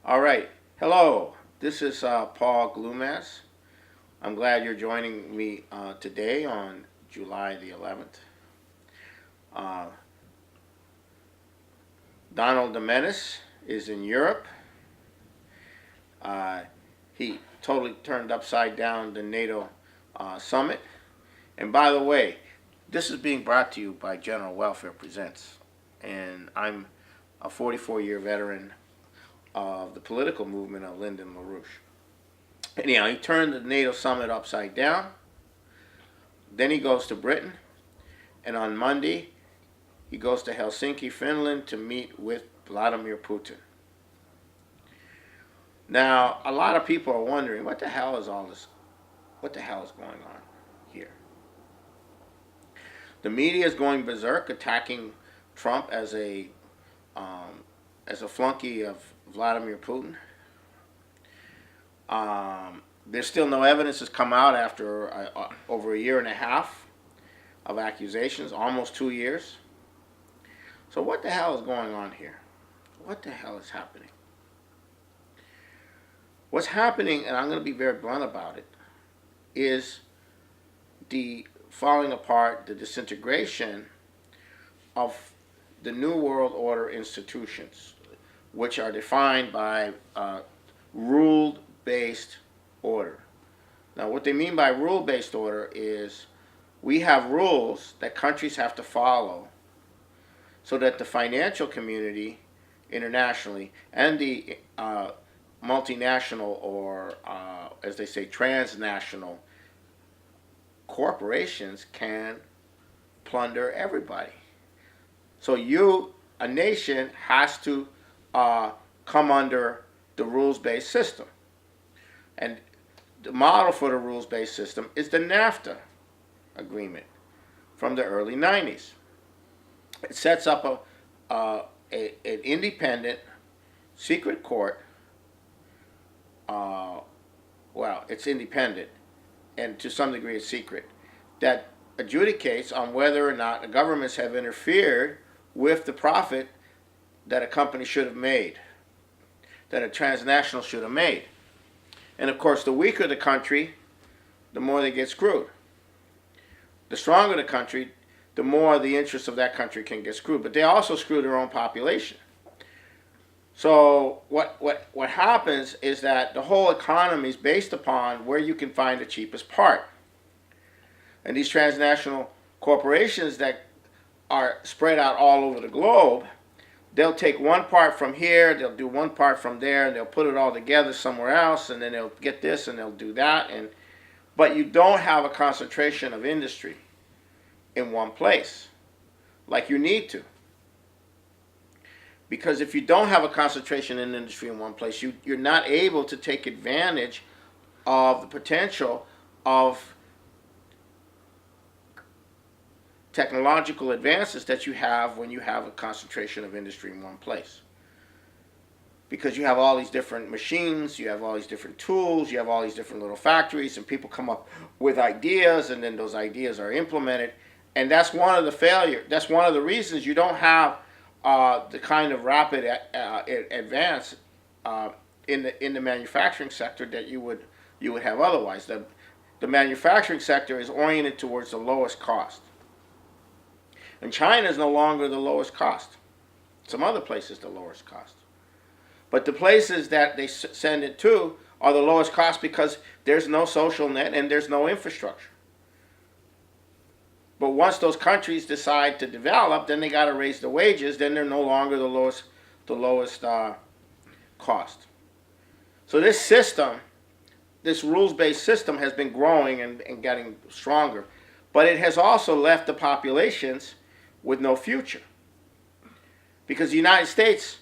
All right. Hello. This is Paul Glumaz. I'm glad you're joining me today on July the 11th. Donald the Menace is in Europe. He totally turned upside down the NATO summit. And by the way, this is being brought to you by General Welfare Presents. And I'm a 44-year veteran of the political movement of Lyndon LaRouche. Anyhow, he turned the NATO summit upside down. Then he goes to Britain. And on Monday, he goes to Helsinki, Finland to meet with Vladimir Putin. Now, a lot of people are wondering, what the hell is all this? What the hell is going on here? The media is going berserk, attacking Trump as a flunky of Vladimir Putin. There's still no evidence has come out after over a year and a half of accusations, almost 2 years. So what the hell is going on here? What the hell is happening? What's happening, and I'm going to be very blunt about it, is the falling apart, the disintegration of the New World Order institutions, which are defined by rule-based order. Now, what they mean by rule-based order is we have rules that countries have to follow so that the financial community internationally and the multinational or, as they say, transnational corporations can plunder everybody. So a nation has to come under the rules-based system. And the model for the rules-based system is the NAFTA agreement from the early 90s. It sets up an independent secret court. Well, it's independent, and to some degree it's secret, that adjudicates on whether or not the governments have interfered with the profit that a company should have made, that a transnational should have made. And of course, the weaker the country, the more they get screwed. The stronger the country, the more the interests of that country can get screwed. But they also screw their own population. So what happens is that the whole economy is based upon where you can find the cheapest part. And these transnational corporations that are spread out all over the globe, they'll take one part from here, they'll do one part from there, and they'll put it all together somewhere else, and then they'll get this and they'll do that. But you don't have a concentration of industry in one place like you need to. Because if you don't have a concentration in industry in one place, you're not able to take advantage of the potential of technological advances that you have when you have a concentration of industry in one place. Because you have all these different machines, you have all these different tools, you have all these different little factories, and people come up with ideas, and then those ideas are implemented. And that's one of the failures. That's one of the reasons you don't have the kind of rapid advance in the manufacturing sector that you would have otherwise. The manufacturing sector is oriented towards the lowest cost. And China is no longer the lowest cost. Some other places the lowest cost. But the places that they send it to are the lowest cost because there's no social net and there's no infrastructure. But once those countries decide to develop, then they got to raise the wages. Then they're no longer the lowest cost. So this system, this rules-based system, has been growing and getting stronger, but it has also left the populations with no future. Because the United States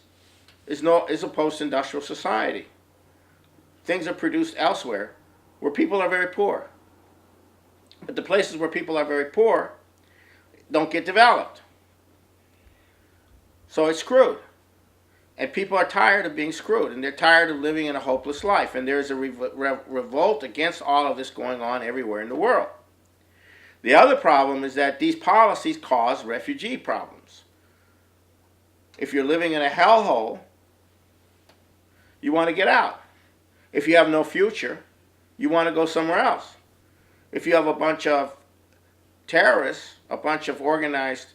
is a post-industrial society. Things are produced elsewhere where people are very poor. But the places where people are very poor don't get developed. So it's screwed. And people are tired of being screwed, and they're tired of living in a hopeless life. And there's a revolt against all of this going on everywhere in the world. The other problem is that these policies cause refugee problems. If you're living in a hellhole, you want to get out. If you have no future, you want to go somewhere else. If you have a bunch of terrorists, a bunch of organized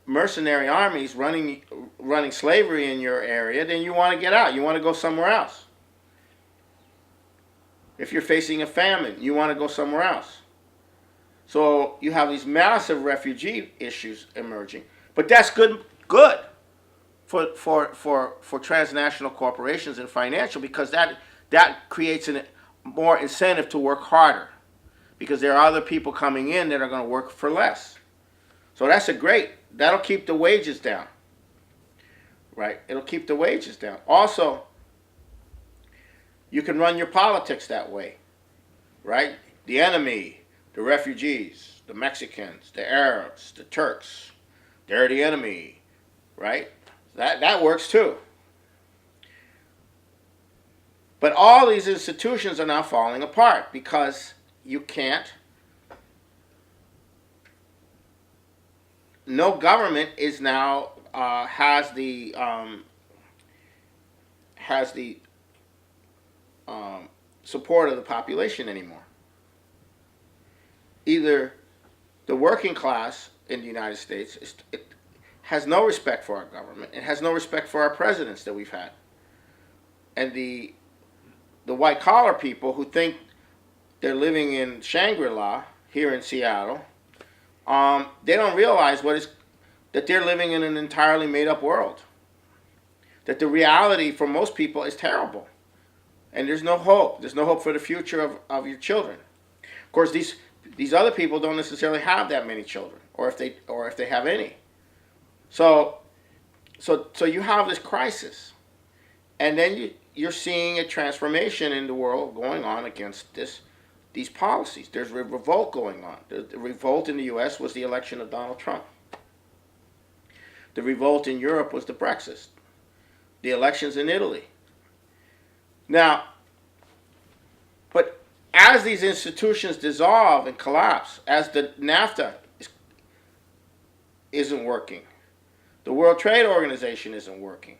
mercenary armies running slavery in your area, then you want to get out. You want to go somewhere else. If you're facing a famine, you want to go somewhere else. So you have these massive refugee issues emerging. But that's good for transnational corporations and financial, because that creates more incentive to work harder, because there are other people coming in that are going to work for less. So that'll keep the wages down, right? It'll keep the wages down. Also, you can run your politics that way, right? The enemy, the refugees, the Mexicans, the Arabs, the Turks, they're the enemy, right? That works too. But all these institutions are now falling apart because you can't. No government is now has the support of the population anymore. Either the working class in the United States has no respect for our government, it has no respect for our presidents that we've had, and the white collar people who think they're living in Shangri-La here in Seattle, they don't realize that they're living in an entirely made-up world. That the reality for most people is terrible, and there's no hope. There's no hope for the future of your children. Of course, these other people don't necessarily have that many children, or if they have any. So you have this crisis, and then you're seeing a transformation in the world going on against these policies. There's a revolt going on. The revolt in the U.S. was the election of Donald Trump. The revolt in Europe was the Brexit. The elections in Italy. Now, but as these institutions dissolve and collapse, as the NAFTA isn't working, the World Trade Organization isn't working,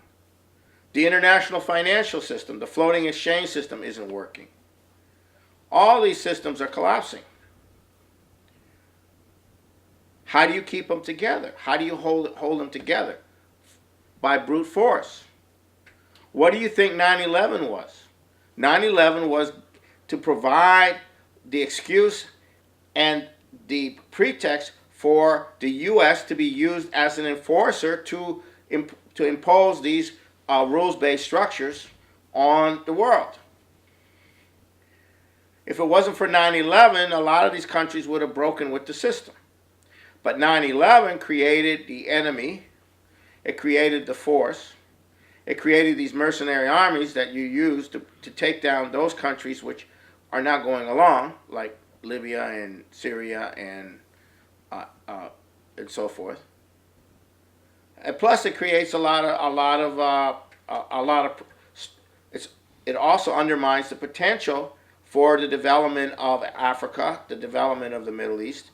the international financial system, the floating exchange system isn't working. All these systems are collapsing. How do you keep them together? How do you hold them together? By brute force. What do you think 9/11 was? 9/11 was to provide the excuse and the pretext for the U.S. to be used as an enforcer to impose these rules-based structures on the world. If it wasn't for 9/11, a lot of these countries would have broken with the system. But 9/11 created the enemy, it created the force, it created these mercenary armies that you use to take down those countries which are not going along, like Libya and Syria and so forth. And plus, it creates it also undermines the potential for the development of Africa, the development of the Middle East,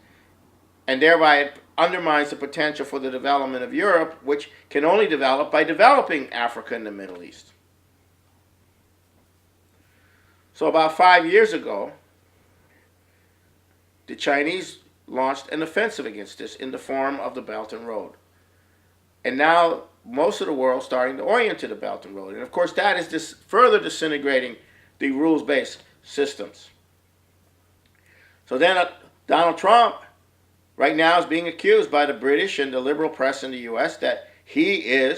and thereby it undermines the potential for the development of Europe, which can only develop by developing Africa and the Middle East. So about 5 years ago, the Chinese launched an offensive against this in the form of the Belt and Road. And now most of the world is starting to orient to the Belt and Road. And of course that is further disintegrating the rules-based systems. So then Donald Trump right now is being accused by the British and the liberal press in the U.S. that he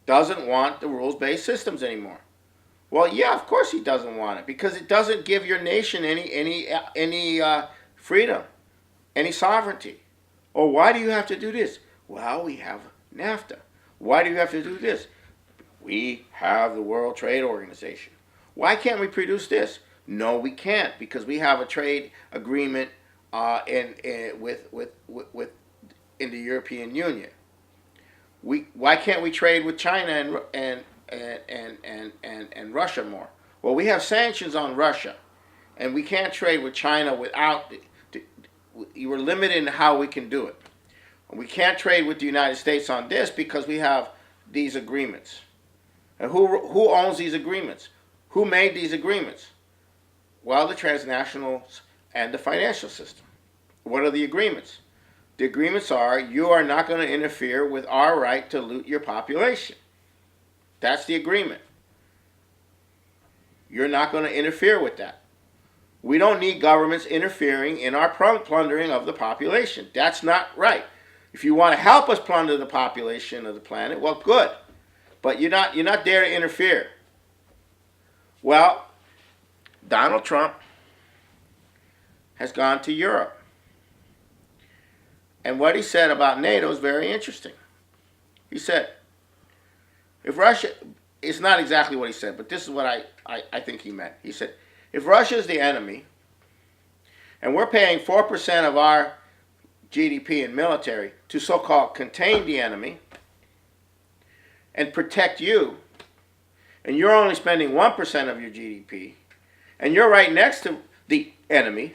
doesn't want the rules-based systems anymore. Well, yeah, of course he doesn't want it, because it doesn't give your nation any freedom, any sovereignty. Or why do you have to do this? Well, we have NAFTA. Why do you have to do this? We have the World Trade Organization. Why can't we produce this? No, we can't, because we have a trade agreement in the European Union. Why can't we trade with China and Russia more? Well, we have sanctions on Russia, and we can't trade with China without. You were limited in how we can do it. We can't trade with the United States on this because we have these agreements. And who owns these agreements? Who made these agreements? Well, the transnationals and the financial system. What are the agreements? The agreements are you are not going to interfere with our right to loot your population. That's the agreement. You're not going to interfere with that. We don't need governments interfering in our plundering of the population. That's not right. If you want to help us plunder the population of the planet, well, good. But you're not there to interfere. Well, Donald Trump has gone to Europe. And what he said about NATO is very interesting. He said, if Russia, it's not exactly what he said, but this is what I think he meant. He said, if Russia is the enemy, and we're paying 4% of our GDP in military to so-called contain the enemy and protect you, and you're only spending 1% of your GDP, and you're right next to the enemy,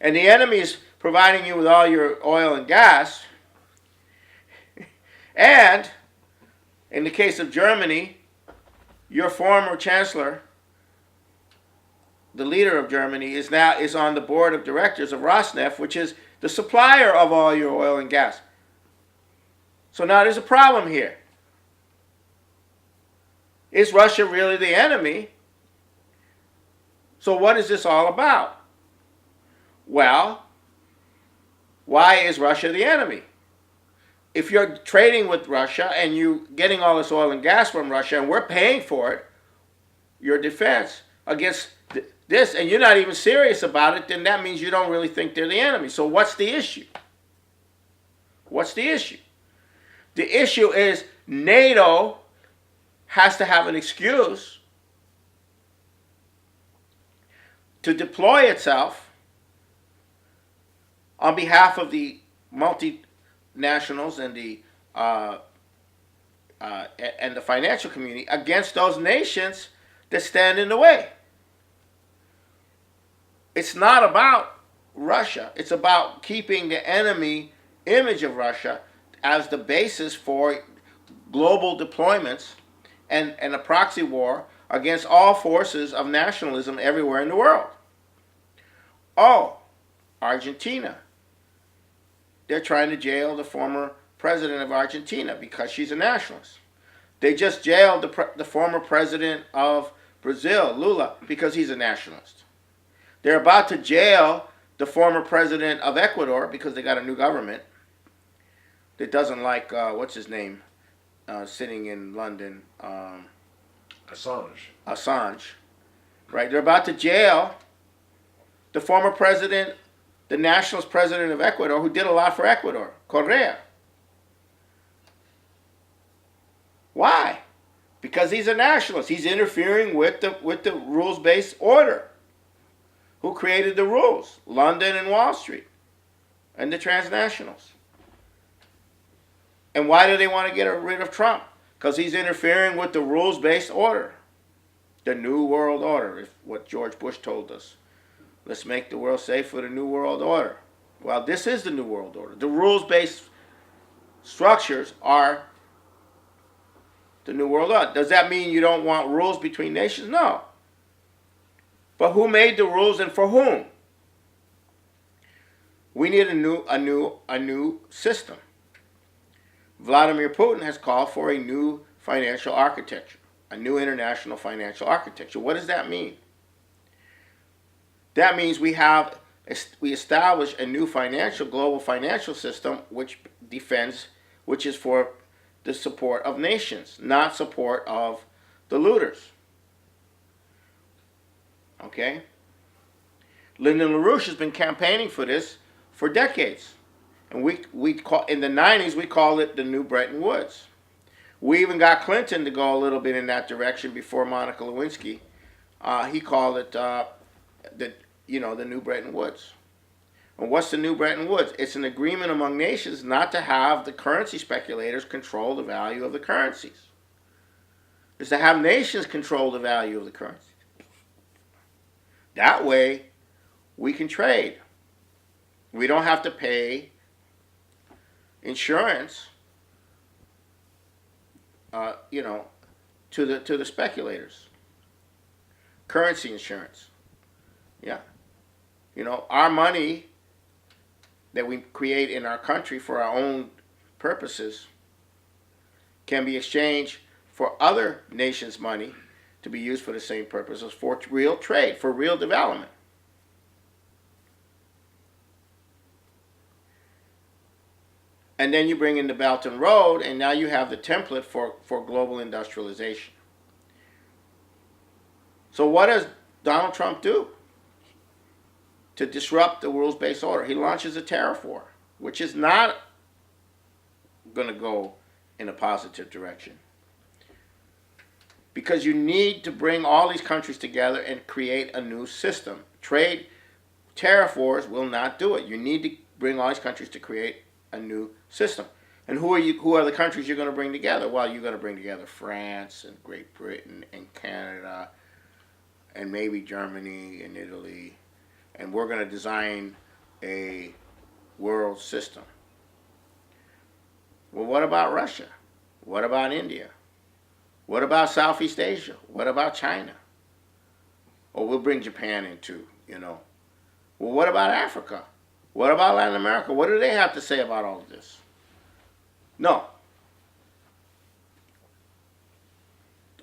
and the enemy is providing you with all your oil and gas, and in the case of Germany, your former chancellor, the leader of Germany, is on the board of directors of Rosneft, which is the supplier of all your oil and gas. So now there's a problem here. Is Russia really the enemy? So what is this all about? Well, why is Russia the enemy? If you're trading with Russia and you're getting all this oil and gas from Russia and we're paying for it, your defense against this, and you're not even serious about it, then that means you don't really think they're the enemy. So what's the issue? What's the issue? The issue is NATO has to have an excuse to deploy itself on behalf of the multinationals and the financial community against those nations that stand in the way. It's not about Russia. It's about keeping the enemy image of Russia as the basis for global deployments and a proxy war against all forces of nationalism everywhere in the world. Oh, Argentina. They're trying to jail the former president of Argentina because she's a nationalist. They just jailed the former president of Brazil, Lula, because he's a nationalist. They're about to jail the former president of Ecuador because they got a new government that doesn't like, what's his name, sitting in London. Assange. Right? They're about to jail the former president, the nationalist president of Ecuador, who did a lot for Ecuador, Correa. Why? Because he's a nationalist. He's interfering with the rules-based order. Who created the rules? London and Wall Street and the transnationals. And why do they want to get rid of Trump? Because he's interfering with the rules-based order. The New World Order, is what George Bush told us. Let's make the world safe for the New World Order. Well, this is the New World Order. The rules-based structures are the New World Order. Does that mean you don't want rules between nations? No. But who made the rules and for whom? We need a new system. Vladimir Putin has called for a new financial architecture, a new international financial architecture. What does that mean? That means we establish a new global financial system which is for the support of nations, not support of the looters. Okay? Lyndon LaRouche has been campaigning for this for decades. And in the 90s, we called it the New Bretton Woods. We even got Clinton to go a little bit in that direction before Monica Lewinsky. He called it the New Bretton Woods. And what's the New Bretton Woods? It's an agreement among nations not to have the currency speculators control the value of the currencies. It's to have nations control the value of the currency. That way, we can trade. We don't have to pay insurance, to the speculators. Currency insurance. Yeah. You know, our money that we create in our country for our own purposes can be exchanged for other nations' money to be used for the same purposes, for real trade, for real development. And then you bring in the Belt and Road, and now you have the template for global industrialization. So what does Donald Trump do to disrupt the rules-based order? He launches a tariff war, which is not going to go in a positive direction. Because you need to bring all these countries together and create a new system. Tariff wars will not do it. You need to bring all these countries to create a new system. And who are the countries you're going to bring together? Well, you're going to bring together France and Great Britain and Canada and maybe Germany and Italy. And we're going to design a world system. Well, what about Russia? What about India? What about Southeast Asia? What about China? Or we'll bring Japan in too, you know. Well, what about Africa? What about Latin America? What do they have to say about all of this? No.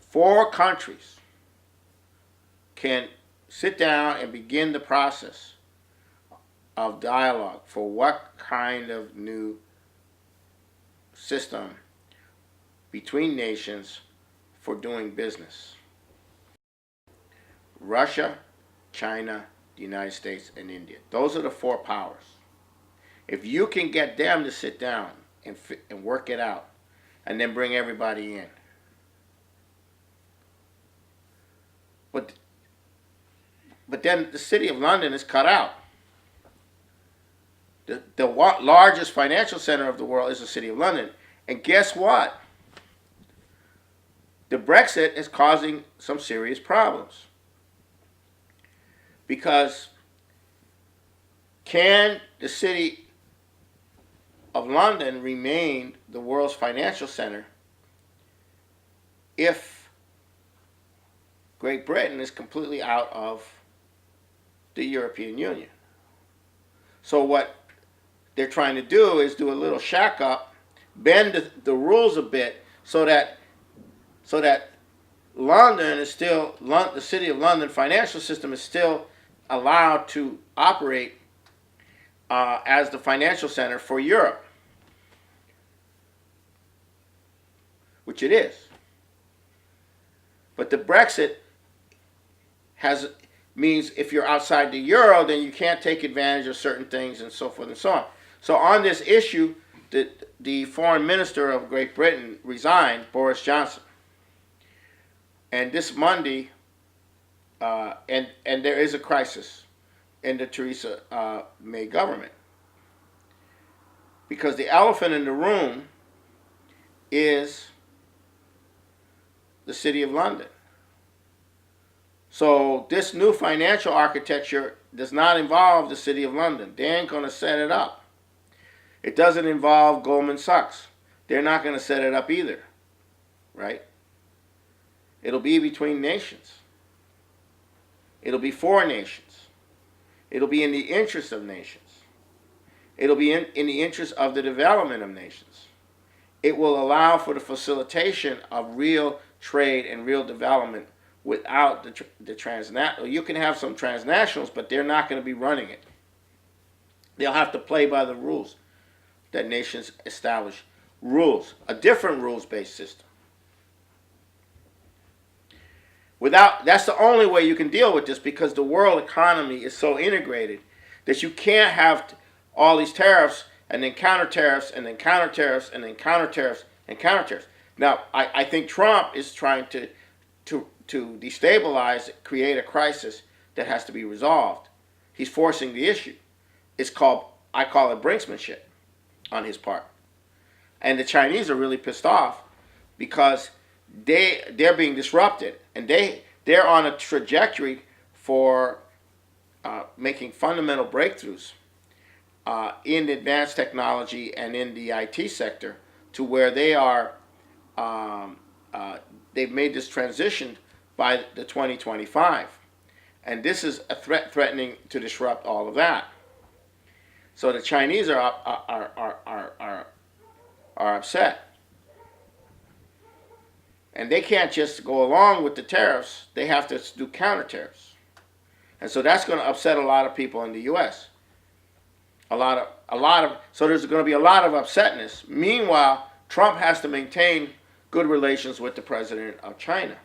4 countries can sit down and begin the process of dialogue for what kind of new system between nations for doing business. Russia, China, the United States, and India. Those are the 4 powers. If you can get them to sit down and work it out, and then bring everybody in. But then the City of London is cut out. The largest financial center of the world is the City of London. And guess what? The Brexit is causing some serious problems. Because can the City of London remain the world's financial center if Great Britain is completely out of the European Union? So what they're trying to do is do a little shack up, bend the rules a bit so that London is still, the City of London financial system is still allowed to operate as the financial center for Europe, which it is. But the Brexit means if you're outside the euro, then you can't take advantage of certain things and so forth and so on. So on this issue, the foreign minister of Great Britain resigned, Boris Johnson. And this Monday, and there is a crisis in the Theresa May government. Because the elephant in the room is the City of London. So this new financial architecture does not involve the City of London. They ain't going to set it up. It doesn't involve Goldman Sachs. They're not going to set it up either, right? It'll be between nations. It'll be for nations. It'll be in the interest of nations. It'll be in the interest of the development of nations. It will allow for the facilitation of real trade and real development without the transnational. You can have some transnationals, but they're not going to be running it. They'll have to play by the rules that nations establish. Rules, a different rules-based system. That's the only way you can deal with this, because the world economy is so integrated that you can't have all these tariffs and then counter tariffs and then counter tariffs and then counter tariffs and counter tariffs. Now, I think Trump is trying to destabilize, create a crisis that has to be resolved. He's forcing the issue. I call it brinksmanship on his part. And the Chinese are really pissed off because they're being disrupted, and they're on a trajectory for making fundamental breakthroughs in advanced technology and in the IT sector, to where they are they've made this transition by the 2025, and this is a threatening to disrupt all of that. So the Chinese are upset, and they can't just go along with the tariffs. They have to do counter tariffs, and so that's going to upset a lot of people in the U.S. So there's going to be a lot of upsetness. Meanwhile, Trump has to maintain good relations with the president of China.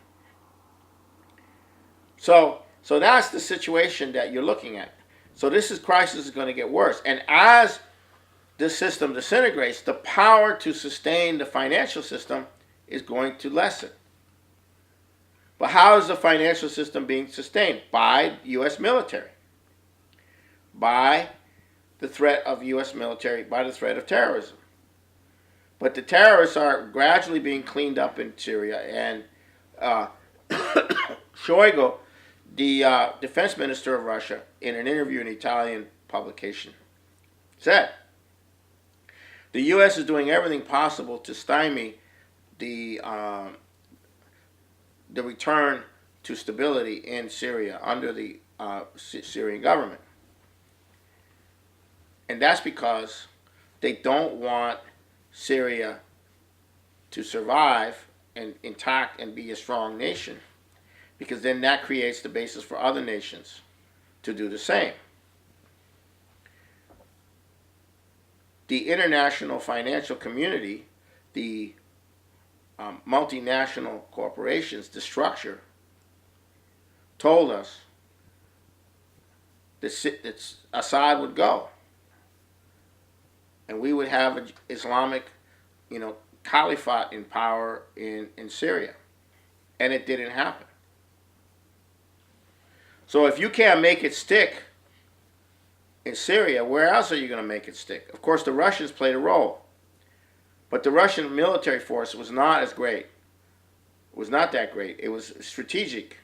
So that's the situation that you're looking at. So this crisis is going to get worse. And as this system disintegrates, the power to sustain the financial system is going to lessen. But how is the financial system being sustained? By U.S. military. By the threat of U.S. military, by the threat of terrorism. But the terrorists are gradually being cleaned up in Syria. And Shoigu, the defense minister of Russia, in an interview in an Italian publication, said the U.S. is doing everything possible to stymie the return to stability in Syria under the Syrian government. And that's because they don't want Syria to survive and intact and be a strong nation, because then that creates the basis for other nations to do the same. The international financial community, the multinational corporations, the structure, told us that Assad would go, and we would have an Islamic, caliphate in power in Syria, and it didn't happen. So if you can't make it stick in Syria, where else are you going to make it stick? Of course, the Russians played a role, but the Russian military force was not as great. It was not that great. It was strategic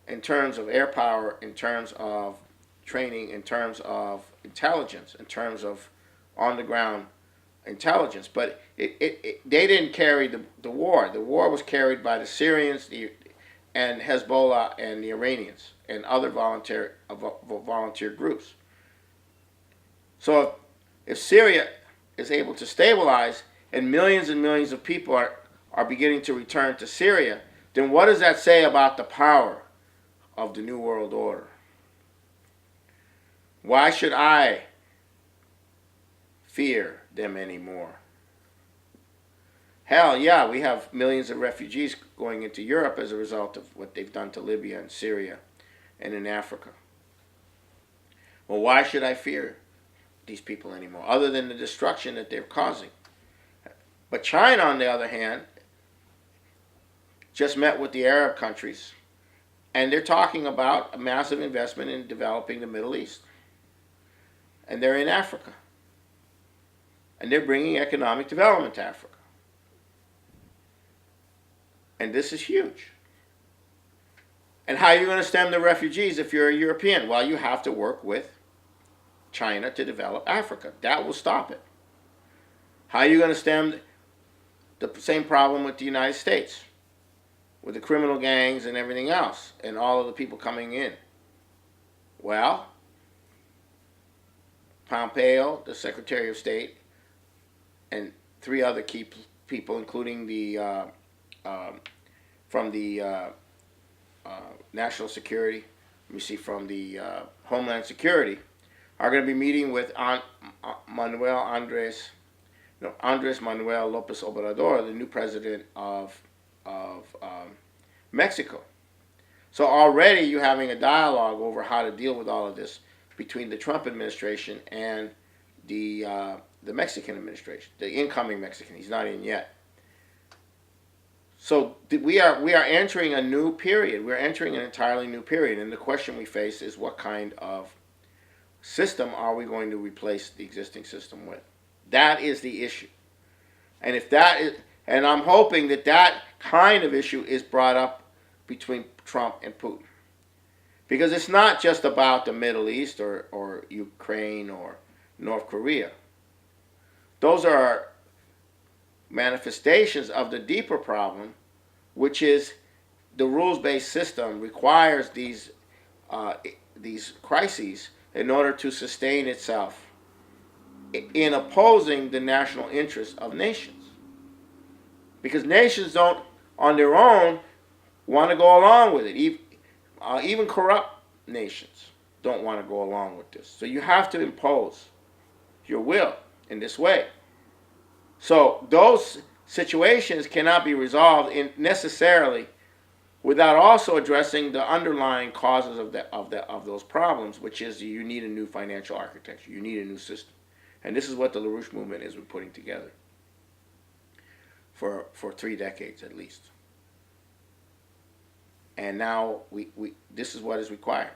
in terms of air power, in terms of training, in terms of intelligence, in terms of on-the-ground intelligence. But they didn't carry the war. The war was carried by the Syrians and Hezbollah and the Iranians and other volunteer groups. So if Syria is able to stabilize and millions of people are beginning to return to Syria, then what does that say about the power of the New World Order? Why should I fear them anymore? Hell yeah, we have millions of refugees going into Europe as a result of what they've done to Libya and Syria and in Africa. Well, why should I fear these people anymore, other than the destruction that they're causing? But China, on the other hand, just met with the Arab countries, and they're talking about a massive investment in developing the Middle East. And they're in Africa. And they're bringing economic development to Africa. And this is huge. And how are you going to stem the refugees if you're a European? Well, you have to work with China to develop Africa. That will stop it. How are you going to stem the same problem with the United States, with the criminal gangs and everything else, and all of the people coming in? Well, Pompeo, the Secretary of State, and 3 other key people, including the from the National Security, from the Homeland Security, are going to be meeting with Andres Manuel López Obrador, the new president of Mexico. So already you're having a dialogue over how to deal with all of this between the Trump administration and the Mexican administration, the incoming Mexican. He's not in yet. So we are entering a new period. We're entering an entirely new period, and the question we face is, what kind of system are we going to replace the existing system with? That is the issue. And if that is, and I'm hoping that that kind of issue is brought up between Trump and Putin. Because it's not just about the Middle East or Ukraine or North Korea. Those are manifestations of the deeper problem which is the rules-based system requires these crises in order to sustain itself in opposing the national interests of nations. Because nations don't, on their own, want to go along with it. Even corrupt nations don't want to go along with this. So you have to impose your will in this way. So those situations cannot be resolved necessarily without also addressing the underlying causes of those problems, which is you need a new financial architecture, you need a new system. And this is what the LaRouche movement is putting together for 3 decades at least. And now this is what is required.